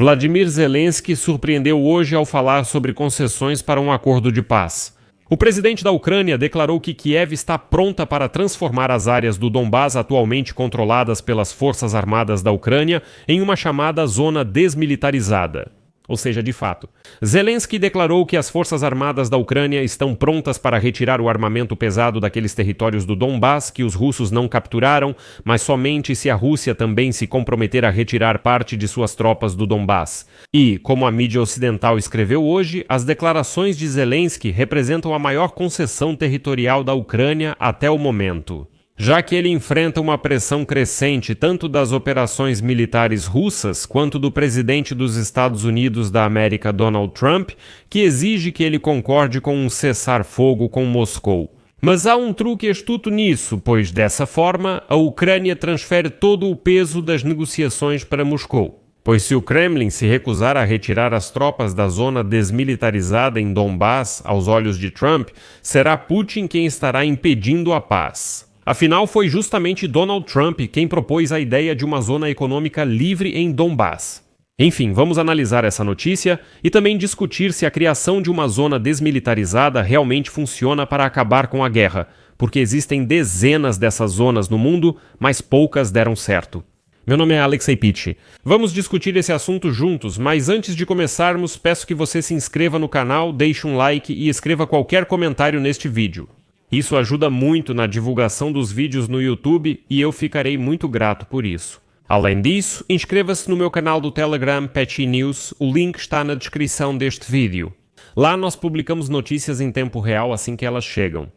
Vladimir Zelensky surpreendeu hoje ao falar sobre concessões para um acordo de paz. O presidente da Ucrânia declarou que Kiev está pronta para transformar as áreas do Donbás atualmente controladas pelas Forças Armadas da Ucrânia em uma chamada zona desmilitarizada. Ou seja, de fato. Zelensky declarou que as Forças Armadas da Ucrânia estão prontas para retirar o armamento pesado daqueles territórios do Donbás que os russos não capturaram, mas somente se a Rússia também se comprometer a retirar parte de suas tropas do Donbás. E, como a mídia ocidental escreveu hoje, as declarações de Zelensky representam a maior concessão territorial da Ucrânia até o momento, já que ele enfrenta uma pressão crescente tanto das operações militares russas quanto do presidente dos Estados Unidos da América, Donald Trump, que exige que ele concorde com um cessar-fogo com Moscou. Mas há um truque astuto nisso, pois dessa forma a Ucrânia transfere todo o peso das negociações para Moscou. Pois se o Kremlin se recusar a retirar as tropas da zona desmilitarizada em Donbás, aos olhos de Trump, será Putin quem estará impedindo a paz. Afinal, foi justamente Donald Trump quem propôs a ideia de uma zona econômica livre em Donbás. Enfim, vamos analisar essa notícia e também discutir se a criação de uma zona desmilitarizada realmente funciona para acabar com a guerra, porque existem dezenas dessas zonas no mundo, mas poucas deram certo. Meu nome é Alexei Pitti. Vamos discutir esse assunto juntos, mas antes de começarmos, peço que você se inscreva no canal, deixe um like e escreva qualquer comentário neste vídeo. Isso ajuda muito na divulgação dos vídeos no YouTube e eu ficarei muito grato por isso. Além disso, inscreva-se no meu canal do Telegram Patchy News, o link está na descrição deste vídeo. Lá nós publicamos notícias em tempo real assim que elas chegam.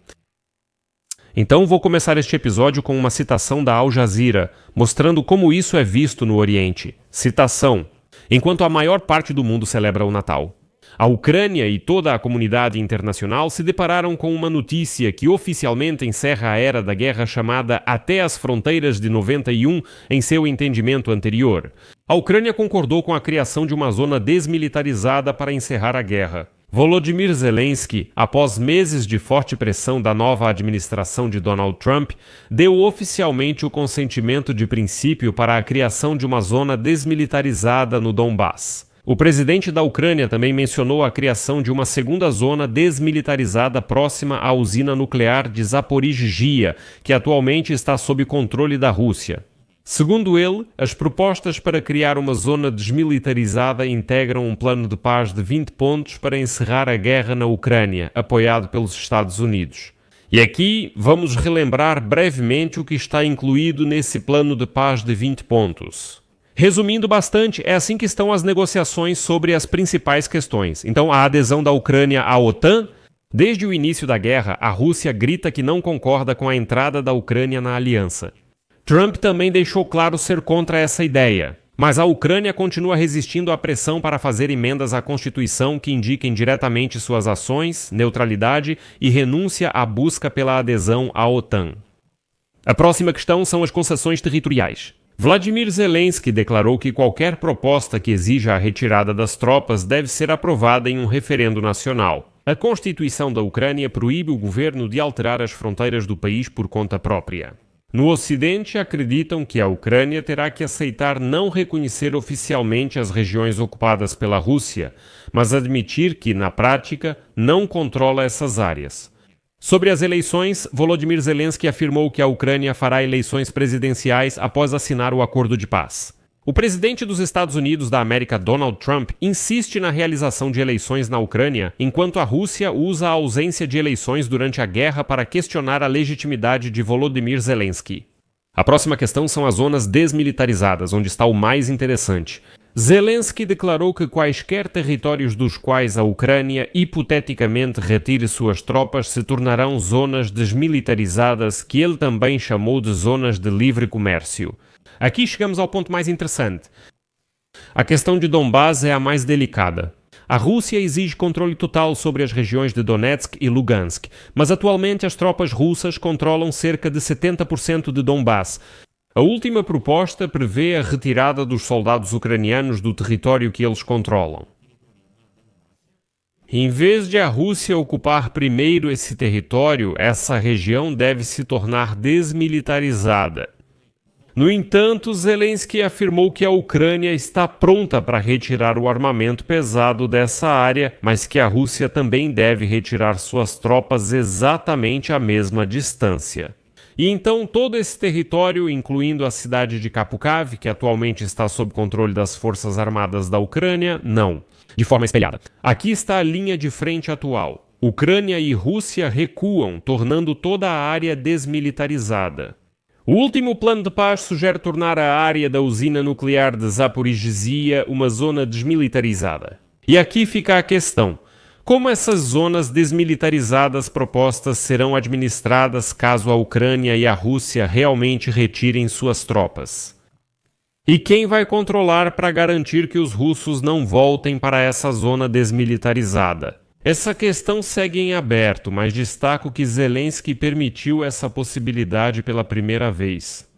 Então vou começar este episódio com uma citação da Al Jazeera, mostrando como isso é visto no Oriente. Citação: enquanto a maior parte do mundo celebra o Natal, a Ucrânia e toda a comunidade internacional se depararam com uma notícia que oficialmente encerra a era da guerra chamada Até as Fronteiras de 91 em seu entendimento anterior. A Ucrânia concordou com a criação de uma zona desmilitarizada para encerrar a guerra. Volodymyr Zelensky, após meses de forte pressão da nova administração de Donald Trump, deu oficialmente o consentimento de princípio para a criação de uma zona desmilitarizada no Donbás. O presidente da Ucrânia também mencionou a criação de uma segunda zona desmilitarizada próxima à usina nuclear de Zaporizhzhia, que atualmente está sob controle da Rússia. Segundo ele, as propostas para criar uma zona desmilitarizada integram um plano de paz de 20 pontos para encerrar a guerra na Ucrânia, apoiado pelos Estados Unidos. E aqui vamos relembrar brevemente o que está incluído nesse plano de paz de 20 pontos. Resumindo bastante, é assim que estão as negociações sobre as principais questões. Então, a adesão da Ucrânia à OTAN. Desde o início da guerra, a Rússia grita que não concorda com a entrada da Ucrânia na aliança. Trump também deixou claro ser contra essa ideia. Mas a Ucrânia continua resistindo à pressão para fazer emendas à Constituição que indiquem diretamente suas ações, neutralidade e renúncia à busca pela adesão à OTAN. A próxima questão são as concessões territoriais. Vladimir Zelensky declarou que qualquer proposta que exija a retirada das tropas deve ser aprovada em um referendo nacional. A Constituição da Ucrânia proíbe o governo de alterar as fronteiras do país por conta própria. No Ocidente, acreditam que a Ucrânia terá que aceitar não reconhecer oficialmente as regiões ocupadas pela Rússia, mas admitir que, na prática, não controla essas áreas. Sobre as eleições, Volodymyr Zelensky afirmou que a Ucrânia fará eleições presidenciais após assinar o acordo de paz. O presidente dos Estados Unidos da América, Donald Trump, insiste na realização de eleições na Ucrânia, enquanto a Rússia usa a ausência de eleições durante a guerra para questionar a legitimidade de Volodymyr Zelensky. A próxima questão são as zonas desmilitarizadas, onde está o mais interessante. Zelensky declarou que quaisquer territórios dos quais a Ucrânia hipoteticamente retire suas tropas se tornarão zonas desmilitarizadas, que ele também chamou de zonas de livre comércio. Aqui chegamos ao ponto mais interessante. A questão de Donbás é a mais delicada. A Rússia exige controle total sobre as regiões de Donetsk e Lugansk, mas atualmente as tropas russas controlam cerca de 70% de Donbás. A última proposta prevê a retirada dos soldados ucranianos do território que eles controlam. Em vez de a Rússia ocupar primeiro esse território, essa região deve se tornar desmilitarizada. No entanto, Zelensky afirmou que a Ucrânia está pronta para retirar o armamento pesado dessa área, mas que a Rússia também deve retirar suas tropas exatamente à mesma distância. E então todo esse território, incluindo a cidade de Kapukav, que atualmente está sob controle das Forças Armadas da Ucrânia, não. De forma espelhada. Aqui está a linha de frente atual. Ucrânia e Rússia recuam, tornando toda a área desmilitarizada. O último plano de paz sugere tornar a área da usina nuclear de Zaporizhzhia uma zona desmilitarizada. E aqui fica a questão. Como essas zonas desmilitarizadas propostas serão administradas caso a Ucrânia e a Rússia realmente retirem suas tropas? E quem vai controlar para garantir que os russos não voltem para essa zona desmilitarizada? Essa questão segue em aberto, mas destaco que Zelensky permitiu essa possibilidade pela primeira vez.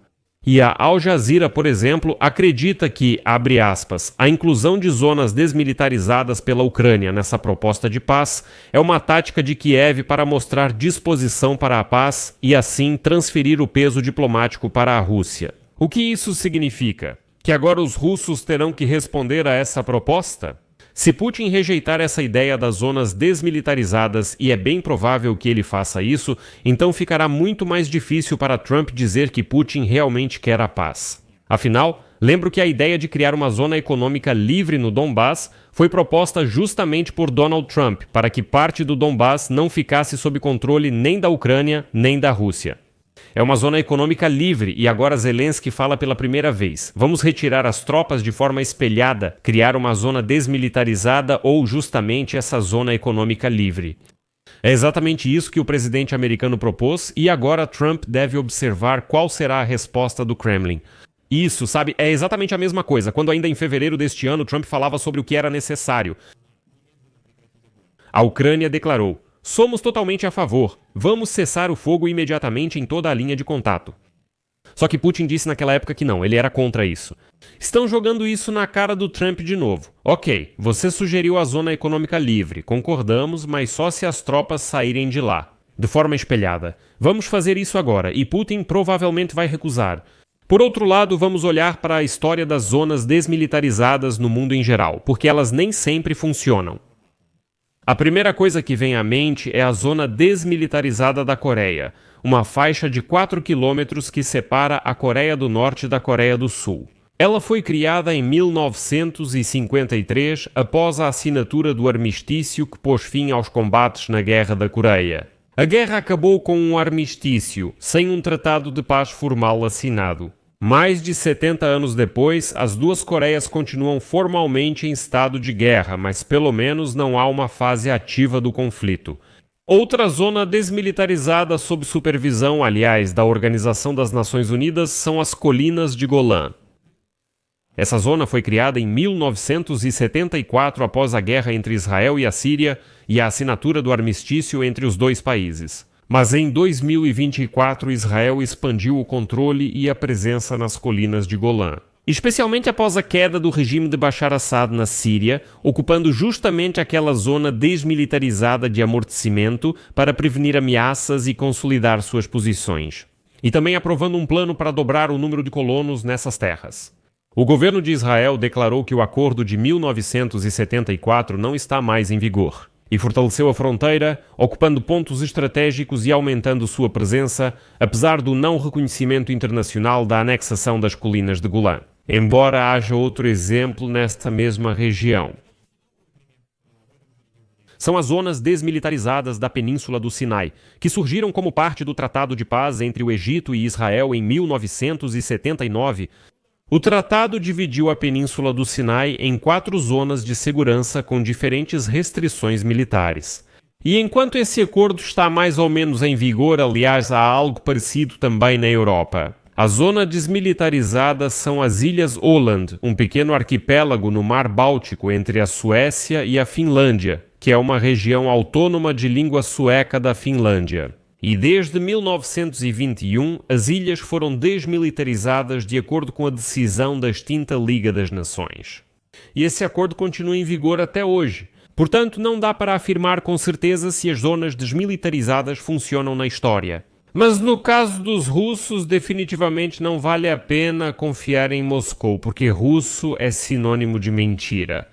E a Al Jazeera, por exemplo, acredita que, abre aspas, a inclusão de zonas desmilitarizadas pela Ucrânia nessa proposta de paz é uma tática de Kiev para mostrar disposição para a paz e, assim, transferir o peso diplomático para a Rússia. O que isso significa? Que agora os russos terão que responder a essa proposta? Se Putin rejeitar essa ideia das zonas desmilitarizadas, e é bem provável que ele faça isso, então ficará muito mais difícil para Trump dizer que Putin realmente quer a paz. Afinal, lembro que a ideia de criar uma zona econômica livre no Donbás foi proposta justamente por Donald Trump, para que parte do Donbás não ficasse sob controle nem da Ucrânia nem da Rússia. É uma zona econômica livre e agora Zelensky fala pela primeira vez. Vamos retirar as tropas de forma espelhada, criar uma zona desmilitarizada ou justamente essa zona econômica livre. É exatamente isso que o presidente americano propôs e agora Trump deve observar qual será a resposta do Kremlin. Isso, sabe, é exatamente a mesma coisa. Quando ainda em fevereiro deste ano Trump falava sobre o que era necessário. A Ucrânia declarou: somos totalmente a favor. Vamos cessar o fogo imediatamente em toda a linha de contato. Só que Putin disse naquela época que não, ele era contra isso. Estão jogando isso na cara do Trump de novo. Ok, você sugeriu a zona econômica livre, concordamos, mas só se as tropas saírem de lá. De forma espelhada. Vamos fazer isso agora, e Putin provavelmente vai recusar. Por outro lado, vamos olhar para a história das zonas desmilitarizadas no mundo em geral, porque elas nem sempre funcionam. A primeira coisa que vem à mente é a zona desmilitarizada da Coreia, uma faixa de 4 quilômetros que separa a Coreia do Norte da Coreia do Sul. Ela foi criada em 1953 após a assinatura do armistício que pôs fim aos combates na Guerra da Coreia. A guerra acabou com um armistício, sem um tratado de paz formal assinado. Mais de 70 anos depois, as duas Coreias continuam formalmente em estado de guerra, mas pelo menos não há uma fase ativa do conflito. Outra zona desmilitarizada sob supervisão, aliás, da Organização das Nações Unidas são as Colinas de Golã. Essa zona foi criada em 1974 após a guerra entre Israel e a Síria e a assinatura do armistício entre os dois países. Mas em 2024 Israel expandiu o controle e a presença nas colinas de Golã. Especialmente após a queda do regime de Bashar Assad na Síria, ocupando justamente aquela zona desmilitarizada de amortecimento para prevenir ameaças e consolidar suas posições. E também aprovando um plano para dobrar o número de colonos nessas terras. O governo de Israel declarou que o acordo de 1974 não está mais em vigor e fortaleceu a fronteira, ocupando pontos estratégicos e aumentando sua presença, apesar do não reconhecimento internacional da anexação das colinas de Golã. Embora haja outro exemplo nesta mesma região. São as zonas desmilitarizadas da Península do Sinai, que surgiram como parte do Tratado de Paz entre o Egito e Israel em 1979. O tratado dividiu a Península do Sinai em 4 zonas de segurança com diferentes restrições militares. E enquanto esse acordo está mais ou menos em vigor, aliás, há algo parecido também na Europa. A zona desmilitarizada são as Ilhas Åland, um pequeno arquipélago no Mar Báltico entre a Suécia e a Finlândia, que é uma região autônoma de língua sueca da Finlândia. E desde 1921, as ilhas foram desmilitarizadas de acordo com a decisão da extinta Liga das Nações. E esse acordo continua em vigor até hoje. Portanto, não dá para afirmar com certeza se as zonas desmilitarizadas funcionam na história. Mas no caso dos russos, definitivamente não vale a pena confiar em Moscou, porque russo é sinônimo de mentira.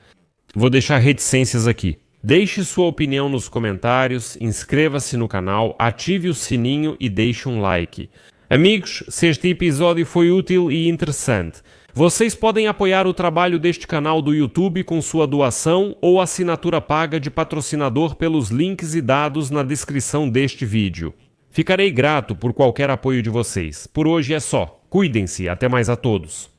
Vou deixar reticências aqui. Deixe sua opinião nos comentários, inscreva-se no canal, ative o sininho e deixe um like. Amigos, se este episódio foi útil e interessante, vocês podem apoiar o trabalho deste canal do YouTube com sua doação ou assinatura paga de patrocinador pelos links e dados na descrição deste vídeo. Ficarei grato por qualquer apoio de vocês. Por hoje é só. Cuidem-se. Até mais a todos.